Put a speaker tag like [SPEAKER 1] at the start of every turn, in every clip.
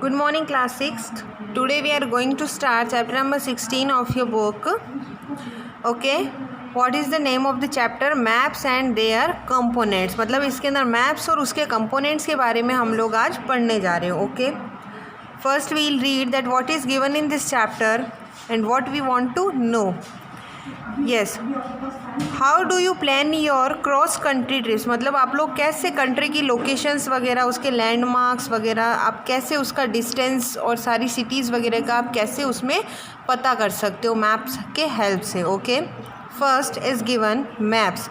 [SPEAKER 1] Good morning, class 6th. Today we are going to start chapter number 16 of your book. Okay. What is the name of the chapter? Maps and their components. मतलब इसके अंदर maps और उसके components के बारे में हम लोग आज पढ़ने जा रहे हैं. Okay. First we will read that what is given in this chapter and what we want to know. Yes. How do you plan your cross country trips. मतलब आप लोग कैसे कंट्री की लोकेशंस वगैरह, उसके लैंडमार्क्स वगैरह, आप कैसे उसका डिस्टेंस और सारी सिटीज़ वगैरह का आप कैसे उसमें पता कर सकते हो मैप्स के हेल्प से. Okay. First is given maps.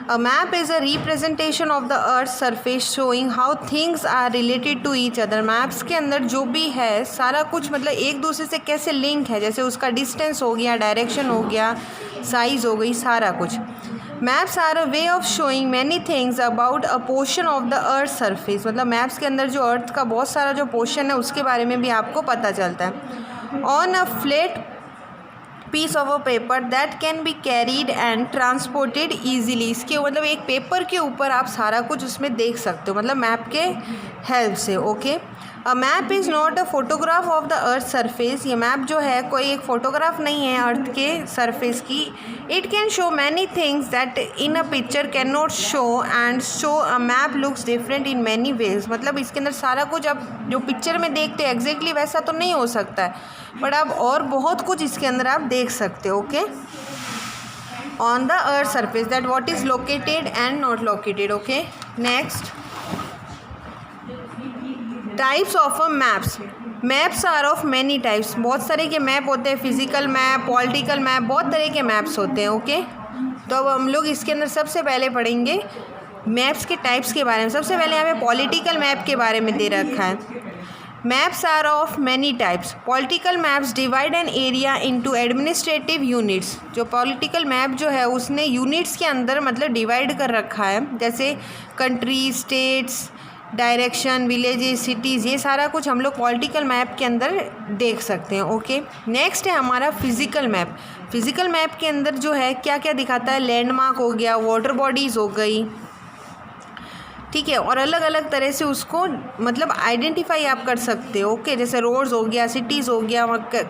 [SPEAKER 1] A map is a representation of the earth surface showing how things are related to each other. Maps के अंदर जो भी है सारा कुछ मतलब एक दूसरे से कैसे लिंक है, जैसे उसका डिस्टेंस हो गया, डायरेक्शन हो गया, साइज़ हो गई, सारा कुछ. Maps are a way of showing many things about a portion of the earth surface. मतलब मैप्स के अंदर जो अर्थ का बहुत सारा जो पोर्शन है उसके बारे में भी आपको पता चलता है. On a flat piece of a paper that can be carried and transported easily. इसके मतलब एक पेपर के ऊपर आप सारा कुछ उसमें देख सकते हो, मतलब मैप के हेल्प से. Okay. A map is not a photograph of the earth surface. ये मैप जो है कोई एक फ़ोटोग्राफ नहीं है अर्थ के सरफेस की. It can show many things that in a picture can not show and show a map looks different in many ways. मतलब इसके अंदर सारा कुछ आप जो पिक्चर में देखते हो एग्जैक्टली वैसा तो नहीं हो सकता है, बट आप और बहुत कुछ इसके अंदर आप देख सकते हो. Okay. On the earth surface that what is located and not located. Okay. Next, types of a maps. Maps are of many types. बहुत सारे के मैप होते हैं, फिजिकल मैप, पॉलिटिकल मैप, बहुत तरह के मैप्स होते हैं. ओके. तो अब हम लोग इसके अंदर सबसे पहले पढ़ेंगे मैप्स के टाइप्स के बारे में. सबसे पहले यहाँ पे पॉलिटिकल मैप के बारे में दे रखा है. Maps are of many types. Political maps divide an area into administrative units. जो पॉलिटिकल मैप जो है उसने यूनिट्स के अंदर मतलब डिवाइड कर रखा है, जैसे country, states, direction, villages, cities, ये सारा कुछ हम लोग पॉलिटिकल मैप के अंदर देख सकते हैं. ओके. नेक्स्ट है हमारा फिज़िकल मैप. फिज़िकल मैप के अंदर जो है क्या क्या दिखाता है, लैंडमार्क हो गया, वाटर बॉडीज़ हो गई, ठीक है, और अलग अलग तरह से उसको मतलब आइडेंटिफाई आप कर सकते हो. ओके. जैसे रोड्स हो गया, सिटीज़ हो गया,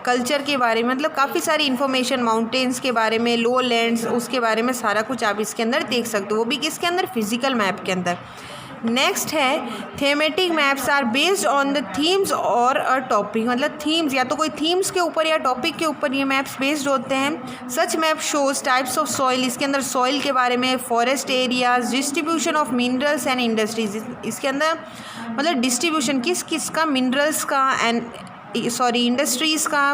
[SPEAKER 1] कल्चर के बारे में मतलब काफ़ी सारी इन्फॉर्मेशन, माउंटेन्स के बारे में, लो लैंड्स, उसके बारे में सारा कुछ आप इसके अंदर देख सकते हो, वो भी किसके अंदर, फिज़िकल मैप के अंदर. नेक्स्ट है thematic maps are based on the themes और अ टॉपिक. मतलब थीम्स या तो कोई थीम्स के ऊपर या टॉपिक के ऊपर ये मैप्स बेस्ड होते हैं. Such map shows types of soil. इसके अंदर सॉइल के बारे में, forest areas, distribution of minerals and industries. इसके अंदर मतलब डिस्ट्रीब्यूशन किस किस का, मिनरल्स का एंड इंडस्ट्रीज़ का,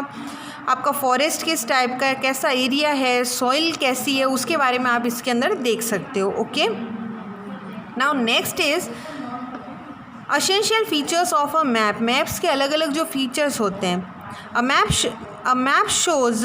[SPEAKER 1] आपका फॉरेस्ट किस टाइप का है, कैसा एरिया है, सॉइल कैसी है, उसके बारे में आप इसके अंदर देख सकते हो. Okay. Now next is essential features of a map. Maps के अलग अलग जो फीचर्स होते हैं. A map shows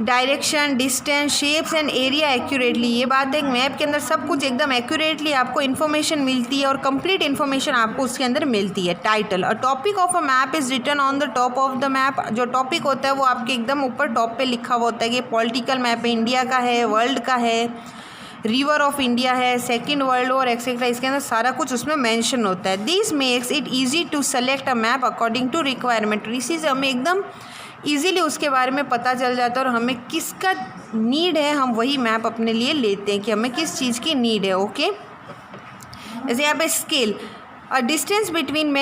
[SPEAKER 1] direction, distance, shapes and area accurately. ये बात है, मैप के अंदर सब कुछ एकदम एक्यूरेटली आपको इन्फॉर्मेशन मिलती है और कंप्लीट इन्फॉर्मेशन आपको उसके अंदर मिलती है. Title. A topic of a map is written on the top of the map. जो टॉपिक होता है वो आपके एकदम ऊपर टॉप पे लिखा हुआ होता है कि पॉलिटिकल मैप है, इंडिया का है, वर्ल्ड का है, रिवर ऑफ इंडिया है, सेकेंड वर्ल्ड वॉर एक्सेट्रा. इसके अंदर सारा कुछ उसमें मेंशन होता है. This makes it easy to select a map according to requirement. इसी से हमें एकदम ईजीली उसके बारे में पता चल जाता है और हमें किसका नीड है हम वही मैप अपने लिए लेते हैं कि हमें किस चीज़ की नीड है. ओके. जैसे यहाँ पे scale. A distance between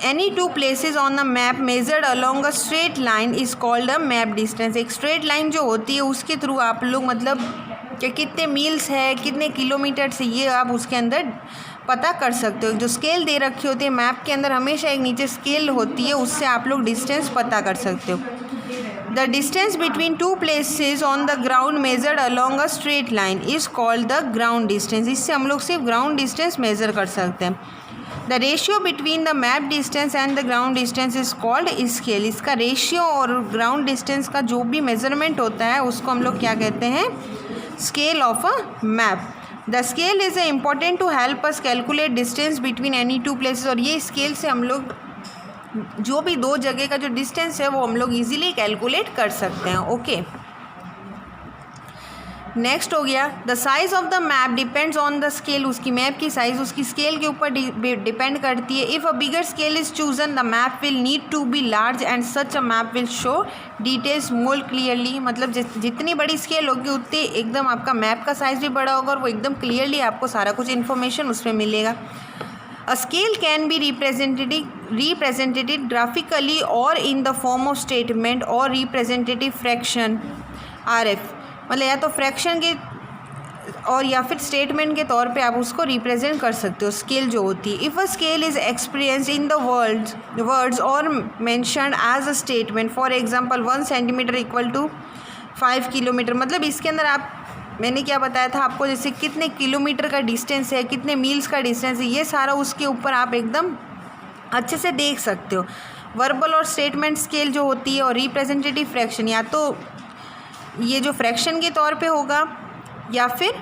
[SPEAKER 1] any two places on the map measured along a straight line is called a map distance. एक स्ट्रेट लाइन जो होती है उसके थ्रू आप लोग मतलब कि कितने मील्स है, कितने किलोमीटर से, ये आप उसके अंदर पता कर सकते हो. जो स्केल दे रखी होती है मैप के अंदर हमेशा एक नीचे स्केल होती है, उससे आप लोग डिस्टेंस पता कर सकते हो. The distance between two places on the ground measured along a straight line is called the ground distance. इससे हम लोग सिर्फ ग्राउंड डिस्टेंस मेज़र कर सकते हैं. The ratio between the map distance and the ground distance is called scale. इसका ratio और ground distance का जो भी मेजरमेंट होता है उसको हम लोग क्या कहते हैं, scale of a map. The scale is important to help us calculate distance between any two places. और ये स्केल से हम लोग जो भी दो जगह का जो डिस्टेंस है वो हम लोग इजीली कैलकुलेट कर सकते हैं. ओके. नेक्स्ट हो गया the size of the map depends on the scale, उसकी मैप की साइज़ उसकी स्केल के ऊपर डिपेंड करती है। If a bigger scale is chosen the map will need to be large and such a map will show details more clearly, मतलब जितनी बड़ी स्केल होगी उतनी एकदम आपका मैप का साइज़ भी बड़ा होगा और वो एकदम क्लियरली आपको सारा कुछ इन्फॉर्मेशन उसमें मिलेगा। A scale can be represented graphically or in the form of statement or representative fraction RF, मतलब या तो फ्रैक्शन के और या फिर स्टेटमेंट के तौर पे आप उसको रिप्रेजेंट कर सकते हो स्केल जो होती है। If a scale is experience in the words और mentioned as a statement, for example 1 centimetre equal to 5 kilometre, मतलब इसके अंदर आप मैंने क्या बताया था आपको, जैसे कितने किलोमीटर का डिस्टेंस है, कितने मील्स का डिस्टेंस है, ये सारा उसके ऊपर आप एकदम अच्छे से देख सकते हो। वर्बल और स्टेटमेंट स्केल जो होती है और रिप्रेजेंटेटिव फ्रैक्शन, या तो ये जो फ्रैक्शन के तौर पे होगा या फिर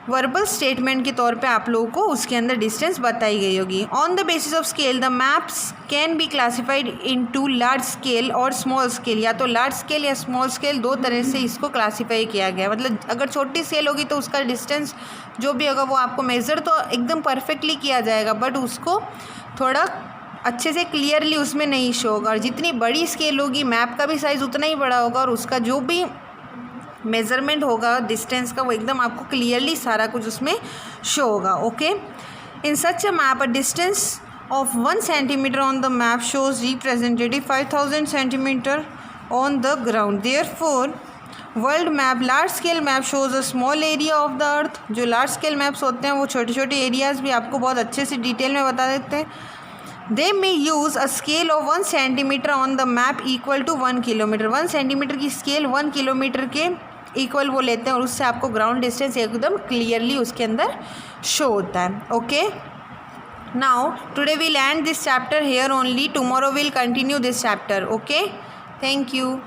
[SPEAKER 1] वर्बल स्टेटमेंट के तौर पे आप लोगों को उसके अंदर डिस्टेंस बताई गई होगी। On the basis of scale the maps can be classified into large scale और स्मॉल स्केल, या तो लार्ज स्केल या स्मॉल स्केल, दो तरह से इसको क्लासीफाई किया गया है। मतलब अगर छोटी स्केल होगी तो उसका डिस्टेंस जो भी होगा वो आपको मेज़र तो एकदम परफेक्टली किया जाएगा, बट उसको थोड़ा अच्छे से क्लियरली उसमें नहीं शो होगा। और जितनी बड़ी स्केल होगी मैप का भी साइज़ उतना ही बड़ा होगा और उसका जो भी मेज़रमेंट होगा डिस्टेंस का वो एकदम आपको क्लियरली सारा कुछ उसमें शो होगा। Okay, in such a map a distance of 1 centimetre on the map shows representative 5000 centimetre on the ground. Therefore world map large scale map shows a small area of the अर्थ। जो large scale maps होते हैं वो छोटे छोटे areas भी आपको बहुत अच्छे से डिटेल में बता देते हैं। They may use a scale of 1 centimetre on the map equal to 1 kilometre. 1 centimetre की स्केल 1 किलोमीटर के इक्वल वो लेते हैं और उससे आपको ग्राउंड डिस्टेंस एकदम क्लियरली उसके अंदर शो होता है। Okay, now today we'll end this chapter here only, tomorrow will continue this chapter. Okay, thank you.